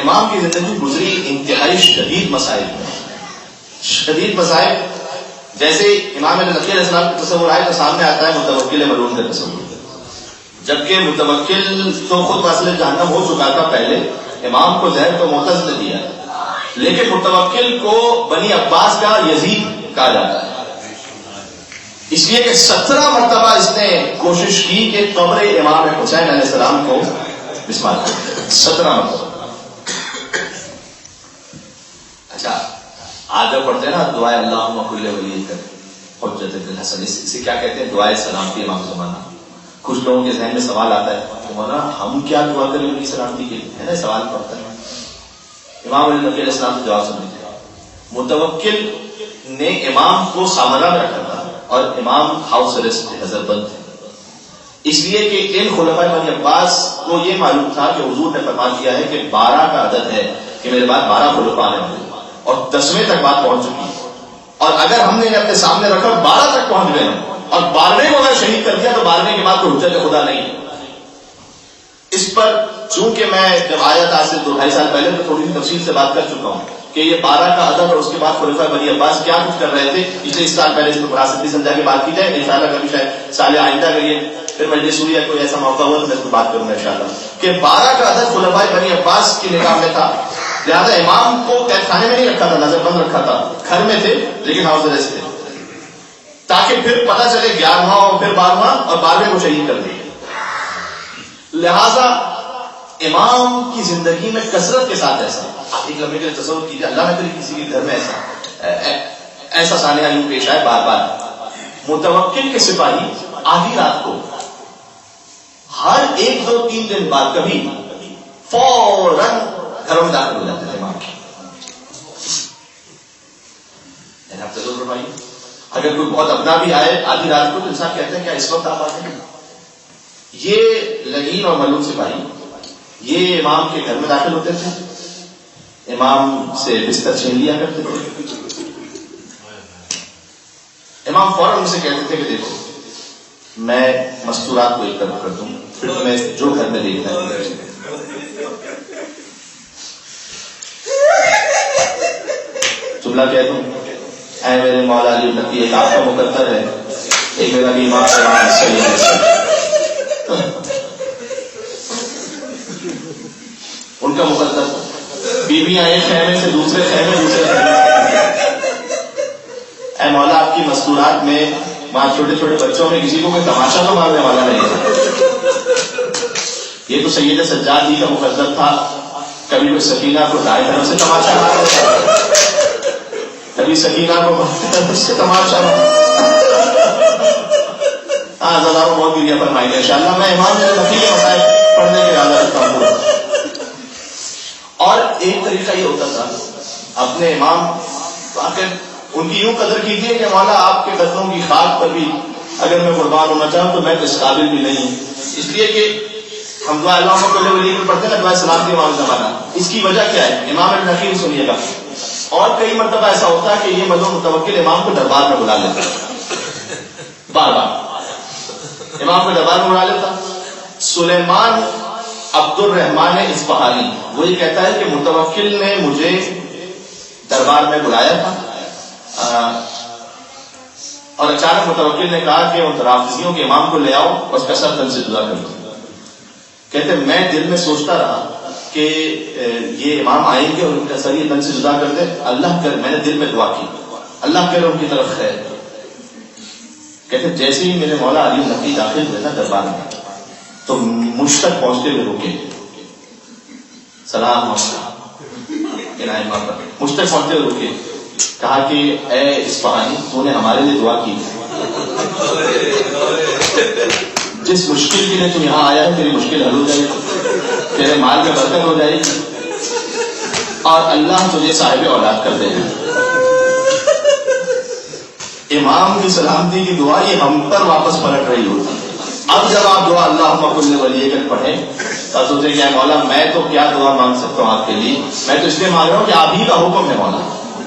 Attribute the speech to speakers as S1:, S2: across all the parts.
S1: امام کی زندگی گزری انتہائی شدید مسائل میں، شدید مسائل. جیسے امام نقی علیہ السلام کا تصور آئے تو سامنے آتا ہے متوکل ملعون کا تصور، جبکہ متوکل تو خود واصل جہنم ہو چکا تھا پہلے. امام کو زہر تو معتز نے دیا، لیکن متوکل کو بنی عباس کا یزید کہا جاتا ہے، اس لیے کہ 17 مرتبہ اس نے کوشش کی کہ قبر امام حسین علیہ السلام کو بسمار کر 17 مرتبہ. اچھا آج جب پڑھتے ہیں نا دعائے اللہم کل ولی حجت الحسن، اسے کیا کہتے ہیں؟ دعائے سلامتی امام زمانہ. کچھ لوگوں کے ذہن میں سوال آتا ہے کہ مولانا ہم کیا دعا کریں ان کی سلامتی کے لیے، ہے نا سوال پڑتا ہے. امام علیہ نبی علیہ السلام سے جواب سن لیجیے. متوکل نے امام کو سامراں میں رکھا تھا اور امام ہاؤس ارسٹ تھے، حضرت بند تھے، اس لیے کہ ان خلفائے بنی عباس کو یہ معلوم تھا کہ حضور نے فرما دیا ہے کہ 12 کا عدد ہے کہ میرے بعد 12 خلفاء آنے والے، اور 10ویں تک بات پہنچ چکی ہے. اور اگر ہم نے اپنے سامنے رکھا 12 تک پہنچ گئے اور 12ویں کو اگر شہید کر دیا تو 12ویں کے بعد تو حجت خدا نہیں ہے. اس پر چونکہ میں جب آیا تھا آج سے 2-2.5 سال پہلے تو تھوڑی سی تفصیل سے بات کر چکا ہوں کہ یہ 12 کا عدد اور اس کے بعد خلفائے بنی عباس کیا کچھ کر رہے تھے، اس لیے اس سال پہلے اس کو مناسب بھی سمجھا کے بات کی جائے. انشاءاللہ کبھی شاید سال آئندہ اگر یہ پھر مجلس ہوئی یا کوئی ایسا موقع ہوا تو میں اس کو بات کروں گا انشاءاللہ کہ 12 کا عدد خلفائے بنی عباس کی نگاہ میں تھا. لہٰذا امام کو قید خانے میں نہیں رکھا تھا، نظر بند رکھا تھا، گھر میں تھے لیکن ہاؤس ارسٹ تھے، تاکہ پھر پتہ چلے 11واں اور پھر 12واں اور 12ویں کو شہید کر دیا. لہذا امام کی زندگی میں کثرت کے ساتھ ایسا آپ ایک لمحے کے لیے تصور کیجیے، اللہ نہ کرے کسی کے گھر میں ایسا سانحہ یوں پیش آئے بار بار. متوکل کے سپاہی آدھی رات کو ہر 1-2-3 دن بعد کبھی فوراً گھروں میں داخل ہو جاتے تھے امام کی. آپ تصور فرمائیے اگر کوئی بہت اپنا بھی آئے آدھی رات کو تو انسان کہتے ہیں کیا اس وقت آپ آتے ہیں. یہ لعین اور ملعون سپاہی یہ امام کے گھر میں داخل ہوتے تھے، امام سے بستر چھین لیا کرتے تھے. امام فوراً ان سے کہتے تھے کہ دیکھو میں مستورات کو ایک طرف کر دوں، پھر میں جو گھر میں دیکھنا ہے. جملہ کہہ دوں، اے میرے مولا علی نقی، ایک آپ کا مقدر ہے، ایک میرا بھی امام ان کا مقدر. بیویاں ایک خیمے سے دوسرے خیمے اے مولا آپ کی مستورات میں وہاں چھوٹے چھوٹے بچوں میں کسی کو کوئی تماشا تو مارنے والا نہیں ہے. یہ تو سید سجاد جی کا مقدر تھا، کبھی کوئی سکینہ کو دائیں طرف سے تماشا مار دیتا، کبھی سکینہ کو بائیں طرف سے تماشا ہزاروں بہت گریا فرمائیں گے انشاءاللہ. میں امام نقی کے مسائل پڑھنے کے ارادہ رکھتا ہوں. اور ایک طریقہ یہ ہوتا تھا اپنے امام آخر ان کی یوں قدر کیجیے کہ مولا آپ کے قدموں کی خاک پر بھی اگر میں قربان ہونا چاہوں تو میں تو اس قابل بھی نہیں ہوں. اس لیے کہ ہم دعا اللہ کل ولی میں پڑھتے ہیں نا دعائے سلامتی امام زمانہ. اس کی وجہ کیا ہے؟ امام نقی سنیے گا. اور کئی مرتبہ ایسا ہوتا ہے کہ یہ ملعون متوکل امام کو دربار میں بلا لیتا بار بار امام کو دربار میں بلا لیتا. سلیمان عبد الرحمان اصفہانی وہ یہ کہتا ہے کہ متوکل نے مجھے دربار میں بلایا تھا اور اچانک متوکل نے کہا کہ ان رافضیوں کے امام کو لے آؤ اور اس کا سر تن سے جدا کر دو. کہتے میں دل میں سوچتا رہا کہ یہ امام آئیں گے اور ان کا سر یہ تن سے جدا کر دے. اللہ کر میں نے دل میں دعا کی اللہ کرے ان کی طرف خیر. کہتے جیسے ہی میرے مولا علی نقی داخل ہوئے نا دربار میں تو مجھ تک پہنچتے ہوئے رکے سلام مجھ تک پہنچتے ہوئے رکے کہا کہ اے اصفہانی تو نے ہمارے لیے دعا کی جس مشکل کے لیے تم یہاں آیا ہے تیری مشکل حل ہو جائے گی، تیرے مال میں برکت ہو جائے گی اور اللہ تجھے صاحب اولاد کر دے گا. امام کی سلامتی کی دعا یہ ہم پر واپس پلٹ رہی ہوتی. اب جب آپ دعا اللہم کل ولی کر پڑھیں تو سوچیں کہ مولا میں تو کیا دعا مانگ سکتا ہوں آپ کے لیے، میں تو اس لیے مانگ رہا ہوں کہ آپ ہی کا حکم ہے مولا،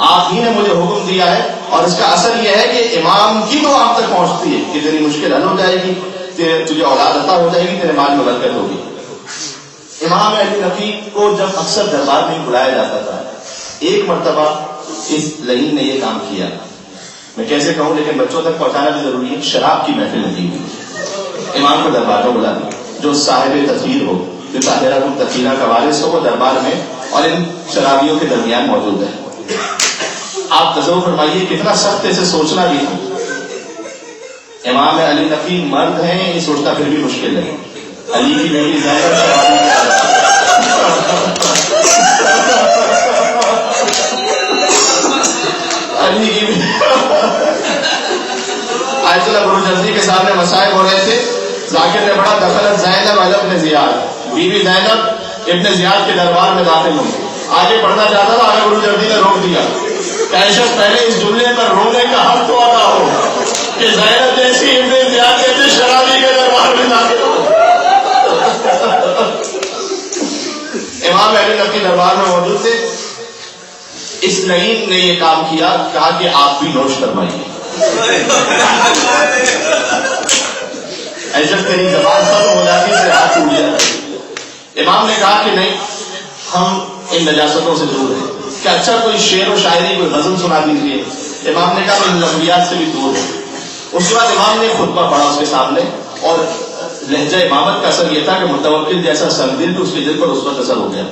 S1: آپ ہی نے مجھے حکم دیا ہے. اور اس کا اثر یہ ہے کہ امام کی دعا آپ تک پہنچتی ہے کہ تیری مشکل حل ہو جائے گی، تجھے اولاد عطا ہو جائے گی، تیرے مال میں برکت ہوگی. امام علی نقی کو جب اکثر دربار میں بلایا جاتا تھا، ایک مرتبہ اس لعین نے یہ کام کیا، میں کیسے کہوں لیکن بچوں تک پہنچانا بھی ضروری ہے، شراب کی محفل لگی ہوئی، امام کو دربار میں بلا دیا، جو صاحب تطہیر ہو، جو طاہرہ تطہیرہ کا وارث ہو، وہ دربار میں اور ان شرابیوں کے درمیان موجود ہے۔ آپ تصور فرمائیے کتنا سخت اسے سوچنا بھی تھا۔ امام علی نقی مرد ہیں، یہ سوچنا پھر بھی مشکل ہے، علی کی بیٹی زینب شرابی علی کی آیت اللہ برجردی کے سامنے مسائل ہو رہے تھے، ذاکر نے پڑھا دخلت زینب علی ابن زیاد، بیوی زینب ابن زیاد کے دربار میں داخل ہوئی، آگے پڑھنا چاہتا تھا، آگے برجردی نے روک دیا، کیشف پہلے اس جملے پر رونے کا حق تو ادا ہو کہ زینب جیسی ابن زیاد کہتے شرابی کے دربار میں داخل ہو۔ امام علی نقی دربار میں موجود تھے، اس لعین نے یہ کام کیا، کہا کہ آپ بھی نوش فرمائیے۔ ایسا تیری زبان ختم ہو جاتی سے ہاتھ ٹوٹ جاتا۔ امام نے کہا کہ نہیں، ہم ان نجاستوں سے دور ہیں، کہ اچھا کوئی شعر و شاعری کوئی غزل سنا دیجیے۔ امام نے کہا میں ان لغویات سے بھی دور ہوں۔ اس کے بعد امام نے خطبہ پڑھا اس کے سامنے، اور لہجہ امامت کا اثر یہ تھا کہ متوکل جیسا سنگدل تو اس کے دل پر اس وقت اثر ہو گیا۔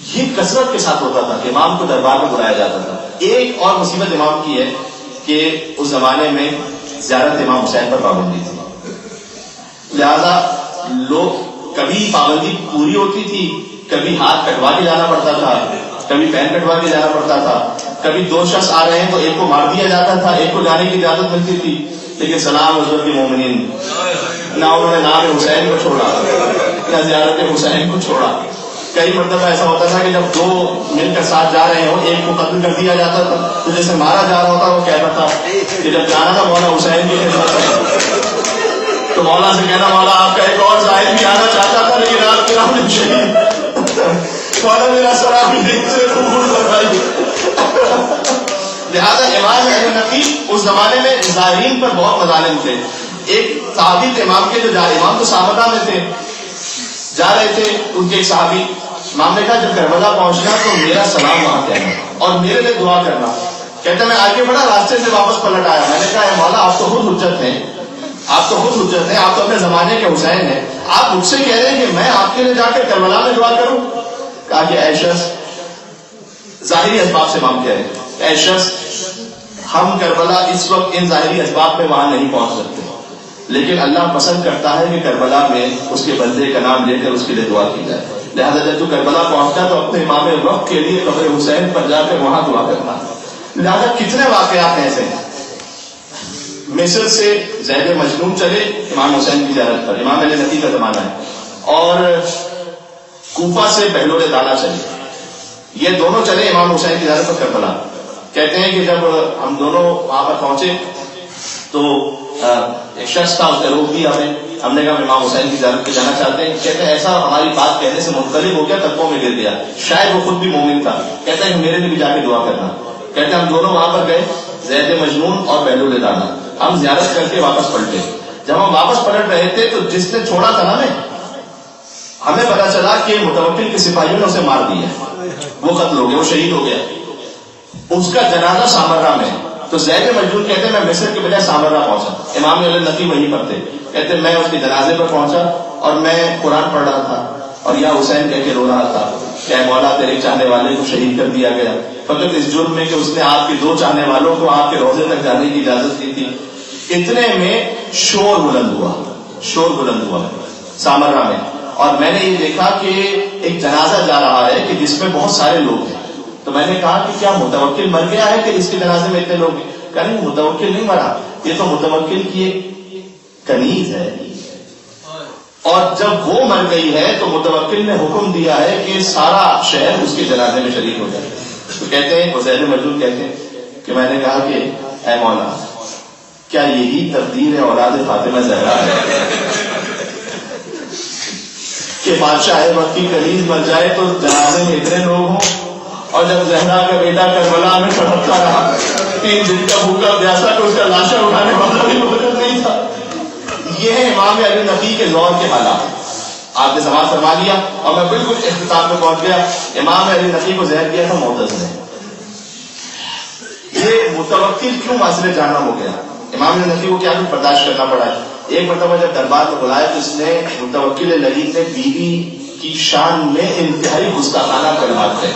S1: یہ کثرت کے ساتھ ہوتا تھا کہ امام کو دربار میں بلایا جاتا تھا۔ ایک اور مصیبت امام کی ہے کہ اس زمانے میں زیارت امام حسین پر پابندی تھی، لہذا لوگ کبھی پابندی پوری ہوتی تھی، کبھی ہاتھ کٹوا کے جانا پڑتا تھا، کبھی پین کٹوا کے جانا پڑتا تھا، کبھی دو شخص آ رہے ہیں تو ایک کو مار دیا جاتا تھا، ایک کو جانے کی اجازت ملتی تھی۔ لیکن سلام حضرت مومنین، نہ انہوں نے نام حسین کو چھوڑا نہ زیارت حسین کو چھوڑا۔ کئی مرتبہ ایسا ہوتا تھا کہ جب دو مل کر ساتھ جا رہے ہوں، ایک کو قتل کر دیا جاتا تھا تو جیسے مارا جا رہا ہوتا وہ کہتا تھا کہ جب جانا تھا مولا حسین کی خدمت میں، تو مولا سے کہنا مولا آپ کا ایک اور زائد بھی آنا چاہتا تھا لیکن آپ کی راہ میں شہید، مولا میرا سلام سے قبول فرمائیے۔ لہٰذا امام علی نقی اس زمانے میں زائرین پر بہت مظالم تھے۔ ایک صحابی تھے امام کے، جو امام تو سامدہ میں تھے، جا رہے تھے، ان کے ایک صحابی، امام نے کہا جب کربلا پہنچنا تو میرا سلام وہاں کہنا اور میرے لیے دعا کرنا۔ کہتے میں آگے بڑھا، راستے سے واپس پلٹ آیا، میں نے کہا اے مولا آپ تو خود حجت ہیں، آپ تو خود حجت ہیں، آپ تو اپنے زمانے کے حسین ہیں، آپ مجھ سے کہہ رہے ہیں کہ میں آپ کے لیے جا کر کربلا میں دعا کروں؟ کہا کہ اے شخص، ظاہری اسباب سے امام کہہ رہے ہیں، اے شخص ہم کربلا اس وقت ان ظاہری اسباب میں وہاں نہیں پہنچ سکتے، لیکن اللہ پسند کرتا ہے کہ کربلا میں اس کے بندے کا نام لے کر اس کے لیے دعا کی جائے، لہٰذا جب تو کربلا پہنچتا تو اپنے امام وقت کے لیے قبر حسین پر جا کر وہاں دعا کرنا۔ لہٰذا کتنے واقعات ایسے ہیں۔ مصر سے زید مجنون چلے امام حسین کی زیارت پر، امام علی نقی کا زمانہ ہے، اور کوفہ سے بہلول دانا چلے، یہ دونوں چلے امام حسین کی زیارت پر کربلا۔ کہتے ہیں کہ جب ہم دونوں وہاں پر پہنچے تو ایک شخص تھا، اس نے روک دیا ہم نے کہا امام حسین کی زیارت پہ جانا چاہتے ہیں۔ کہتے ہیں ایسا ہماری بات کہنے سے منقلب ہو گیا، تلپوں میں گر گیا، شاید وہ خود بھی مومن تھا، کہتے ہیں کہ میرے لیے بھی جا کے دعا کرنا۔ کہتے ہیں ہم دونوں وہاں پر گئے، زید مجنون اور بہلول دانا، ہم زیارت کر کے واپس پلٹے۔ جب ہم واپس پلٹ رہے تھے تو جس نے چھوڑا تھا نا ہمیں پتا چلا کہ متوکل کے سپاہیوں نے اسے مار دیا، وہ قتل ہو گیا، وہ شہید ہو گیا، اس کا جنازہ سامرہ میں۔ تو زید مجنون کہتے ہیں میں مصر کے بجائے سامرہ پہنچا، امام علی نقی وہیں پر تھے، کہتے ہیں میں اس کے جنازے پر پہنچا اور میں قرآن پڑھ رہا تھا اور یا حسین کہہ کے رو رہا تھا کہ اے مولا تیرے چاہنے والے کو شہید کر دیا گیا، فقط اس جرم میں کہ اس نے آپ کے دو چاہنے والوں کو آپ کے روضے تک جانے کی اجازت دی تھی۔ اتنے میں شور بلند ہوا سامرہ میں، اور میں نے یہ دیکھا کہ ایک جنازہ جا رہا ہے کہ جس میں بہت سارے لوگ ہیں۔ تو میں نے کہا کہ کیا متوکل مر گیا ہے کہ اس کے جنازے میں اتنے لوگ ہیں؟ کہا نہیں، متوکل نہیں مرا، یہ تو متوکل کی ایک کنیز ہے، اور جب وہ مر گئی ہے تو متوکل نے حکم دیا ہے کہ سارا شہر اس کے جنازے میں شریک ہو جائے۔ تو کہتے ہیں حسین مجنون کہتے ہیں کہ میں نے کہا کہ اے مولا کیا یہی تقدیر ہے اولاد فاطمہ زہرا ہے کہ بادشاہ وقت کی کنیز مر جائے تو جنازے میں اتنے لوگ ہوں؟ اور جب زہرا کا بیٹا کربلا میں تڑپتا رہا 3 دن کا بھوکا پیاسا تو اس کا لاشا اٹھانے والا بھی موجود نہیں تھا۔ یہ ہے امام علی نقی کے دور کے حالات۔ آپ نے سماعت فرما لیا اور میں بالکل اختتام میں پہنچ گیا. امام علی نقی کو زہر دیا تھا معتزلہ نے. یہ متوکل کیوں معاشرے جانا ہو گیا؟ امام علی نقی کو کیا کچھ برداشت کرنا پڑا ہے. ایک مرتبہ جب دربار میں بلایا تو اس نے متوکل لگید نے بیوی کی شان میں انتہائی گستاخانہ کلمات کہے.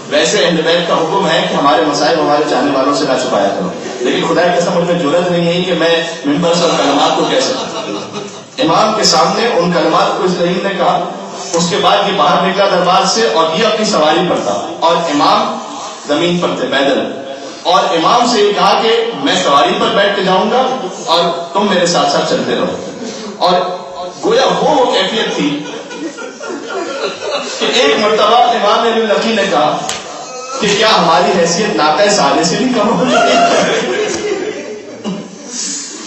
S1: ویسے اہل بیت کا حکم ہے کہ ہمارے مسائل ہمارے چاہنے والوں سے نہ چھپایا کرو، لیکن خدا کی قسم مجھ میں جرأت نہیں ہے کہ میں ممبر سے کلمات کو کہہ سکوں. امام کے سامنے ان کلمات کو اس رحیم نے کہا. اس کے بعد یہ باہر نکلا دربار سے اور یہ اپنی سواری پر تھا اور امام زمین پر تھے پیدل، اور امام سے یہ کہا کہ میں سواری پر بیٹھ کے جاؤں گا اور تم میرے ساتھ ساتھ چلتے رہو. اور گویا وہ کیفیت تھی کہ ایک مرتبہ امام علی نقی نے کہا کہ کیا ہماری حیثیت ناقہ صالح سے بھی کم ہو گئی؟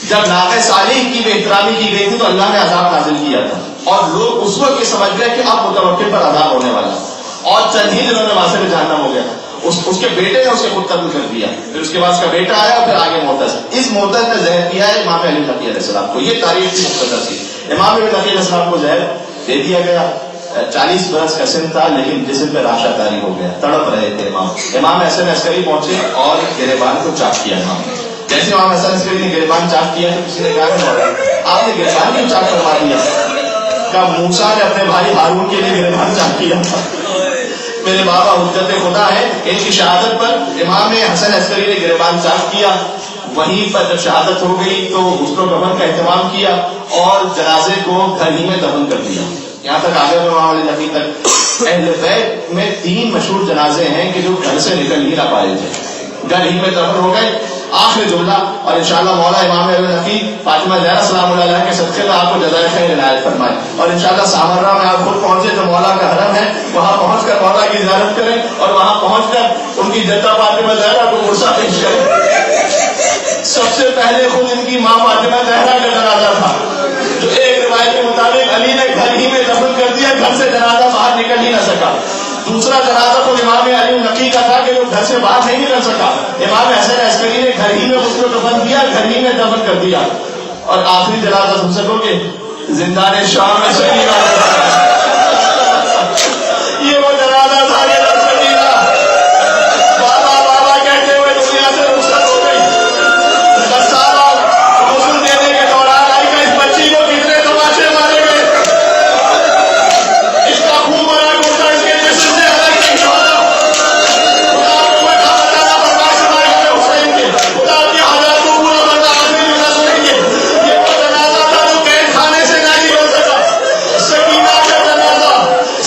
S1: جب ناقہ صالح کی بے احترامی کی گئی تھی تو اللہ نے عذاب نازل کیا تھا اور لوگ اس وقت یہ سمجھ گئے کہ اب متوکل پر عذاب ہونے والا، اور چند ہی دنوں میں وہاں سے جہنم ہو گیا. اس کے بیٹے نے اسے خود قتل کر دیا، پھر اس کے بعد اس کا بیٹا آیا اور پھر آگے معتز. اس معتز نے زہر دیا ہے امام علی نقی علیہ السلام کو. یہ تاریخ کی مختصر سی. امام علی نقی علیہ السلام کو زہر دے دیا گیا. 40 برس کا سن تھا لیکن جسم پہ راشا تاری ہو گیا، تڑپ رہے تھے امام حسن عسکری پہنچے اور گریبان کو چاک کیا. امام جیسے امام حسن عسکری نے گریبان چاک کیا تو کسی نے کہا آپ نے گریبان کیوں چاک کروا دیا؟ کہا موسیٰ نے اپنے بھائی ہارون کے لیے گریبان چاک کیا تھا. میرے بابا حجت خدا ہے، ان کی شہادت پر امام حسن عسکری نے گریبان چاک کیا. وہیں پر جب شہادت ہو گئی تو غسل و کفن کا اہتمام کیا اور جنازے کو گھر ہی میں دفن کر دیا. یہاں تک آگے امام علی نقی تک. اہل بیت میں 3 مشہور جنازے ہیں کہ جو گھر سے نکل ہی نہ پائے تھے، گھر ہی میں دفن ہو گئے. آخر جملہ اور انشاءاللہ مولا امام علی نقی فاطمہ زہرا سلام اللہ علیہ کے صدقے میں آپ کو جزائے خیر عنایت فرمائے. اور انشاءاللہ سامرہ میں آپ خود پہنچے جو مولا کا حرم ہے، وہاں پہنچ کر مولا کی زیارت کریں اور وہاں پہنچ کر ان کی جدہ فاطمہ زہرا کو غصہ پیش کریں. سب سے پہلے خود ان کی ماں فاطمہ زہرا کا جنازہ تھا جو ایک روایت کے مطابق علی نے گھر ہی میں دفن کر دیا، گھر سے جنازہ باہر نکل ہی نہ سکا. دوسرا جنازہ تو امام علی نقی کا تھا کہ جو گھر سے باہر نہیں نکل سکا. امام حسن عسکری نے گھر ہی میں اس کو دفن کیا، گھر ہی میں دفن کر دیا. اور آخری جنازہ سن سکو گے زندان شام میں شہید یہ وہ جنازہ تھا کہ بابا بابا کہتے ہوئے دنیا سے رخصت ہو گئی. غسل دینے کے دوران آئی کہ اس بچی کو کتنے تماشے مارے گئے، اس کا خوب بڑا گوشہ اس کے جسم سے الگ نہیں ہوتا. خدا کو میں خبردارا برداشت فرمائے گا حسین کے، خدا کی حاجات کو پورا بندہ آدمی بھی نہ سنیں گے. یہ وہ جنازہ تھا جو قید خانے سے نہیں ہو سکا. سکینہ کا جنازہ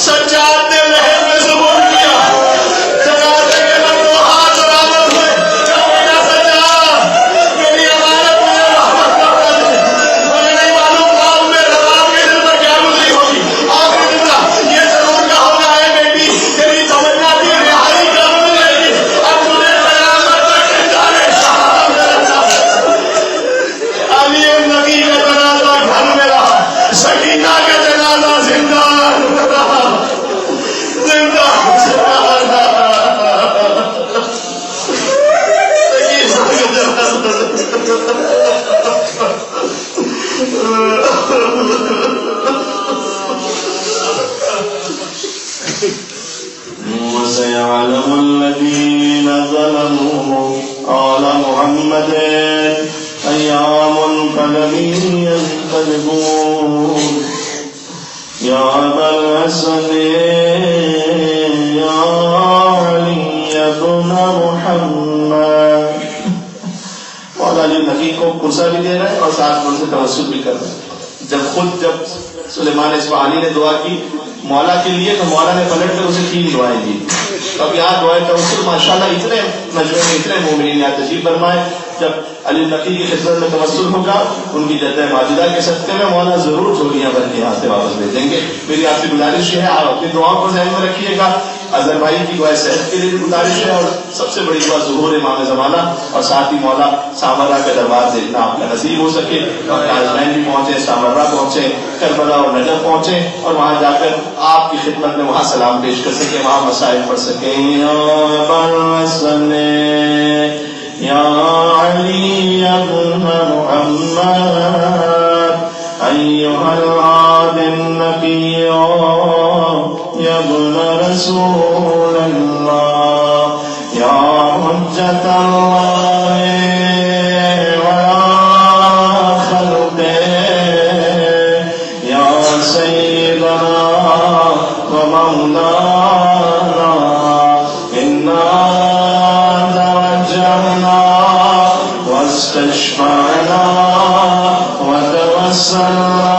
S1: سجاد نے لہر میں ثبوت کیا. جنازے کے بعد وہ ہاتھ برابر ہوئے. میرا سجاد میری امانت مجھے واپس کروا دے. مجھے نہیں معلوم قوم میں رباب کے دل پر کیا گزری ہوگی. آخری جملہ یہ ضرور کہا ہوگا ہے بیٹی تیری تمنا کی رہائی کب ملے گی، اب تجھے قیامت تک جانے شام میں رہنا. علی نقی کا جنازہ گھر میں رہا، سکینہ کا جنازہ زندہ رہا. زندہ رہا. وسيعلم الذين ظلموا على محمد أيام فلم ينقلبون يا أبا الحسن يا علي بن محمد. مولا علی نقی کو کرسا بھی دے رہے ہیں اور ساتھ ان سے توسل بھی کر رہے ہیں. جب سلیمان اصفہانی نے دعا کی مولا کے لیے تو مولا نے پلٹ کر اسے 3 دعائیں دی. اب یہاں دعائیں توسل ماشاءاللہ اتنے مجموعے میں اتنے مومنین یہاں تشریف فرمائے. جب علی نقی کی خدمت میں توسل ہوگا ان کی جدہ ماجدہ کے صدقے میں مولا ضرور جھولیاں بھر کے یہاں سے واپس بھیجیں گے. میری آپ سے گزارش ہے آپ اپنی دعاؤں کو ذہن میں رکھیے گا. اظہر بھائی کی دعائیں صحت کے لیے بھی گزارش ہے اور سب سے بڑی دعا ظہور امام زمانہ اور ساتھ ہی مولا سامرہ کا دربار دیکھنا آپ کا نصیب ہو سکے. آزمین بھی پہنچے، سامرہ پہنچے، کربلا اور نجف پہنچے اور وہاں جا کر آپ کی خدمت میں وہاں سلام پیش کر سکیں، وہاں مسائل پڑھ سکیں. یا علی ابن محمد ایھا
S2: نقيا يا ابن رسول الله يا حجة الله ويا خلقه يا سيدنا ومولانا إنا توجهنا واستشفعنا وتوسلنا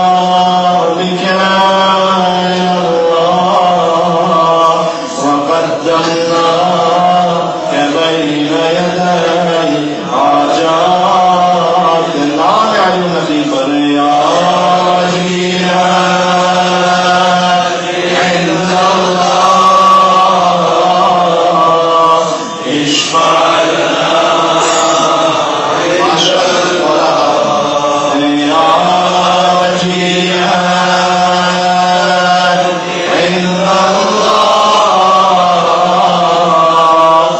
S2: بك يا الله وقدمناك بين يدي حاجاتنا يا النبي يا وجيها عند الله اشفع لنا يا وجيها عند الله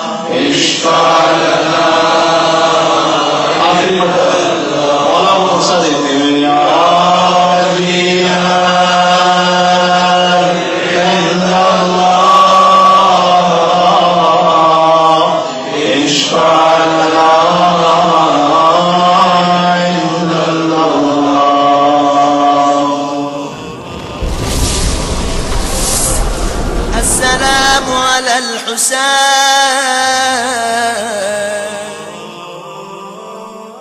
S2: اشفع لنا آخری مولا فرصہ دیتے ہیں یا وجیہا عند اللہ اشفع لنا عند اللہ.
S3: السلام على الحسين